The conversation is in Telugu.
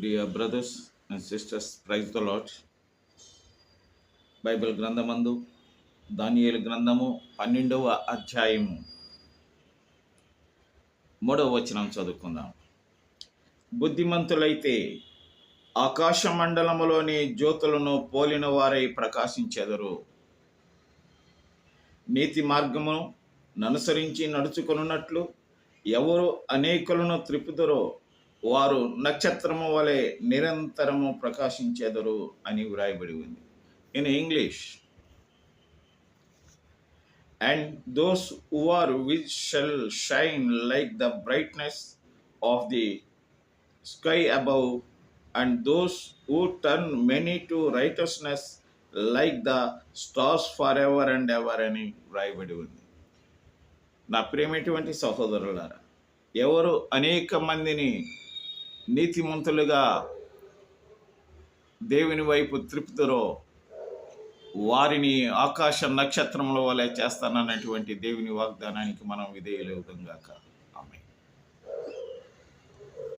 Dear brothers and sisters, praise the Lord. Bible గ్రంథమందు దానియేలు గ్రంథము 12వ అధ్యాయము 3వ వచనం చదువుకుందాం. బుద్ధిమంతులైతే ఆకాశ మండలములోని జ్యోతులను పోలిన వారై ప్రకాశించెదరు. నీతి మార్గమును అనుసరించి నడుచుకొనున్నట్లు ఎవరు అనేకులను త్రిప్పుదరో వారు నక్షత్రము వలె నిరంతరము ప్రకాశించెదరు అని వ్రాయబడి ఉంది. In English, and those who are which shall shine like the brightness of the sky above, and those who turn many to righteousness like the stars forever and ever అని వ్రాయబడి ఉంది. నా ప్రియమైనటువంటి సహోదరులారా, ఎవరు అనేక మందిని నీతిమంతులుగా దేవుని వైపు త్రిప్పుతారో వారిని ఆకాశ నక్షత్రముల వలె చేస్తానన్నటువంటి దేవుని వాగ్దానానికి మనం విధేయులవుతాం గాక. ఆమేన్.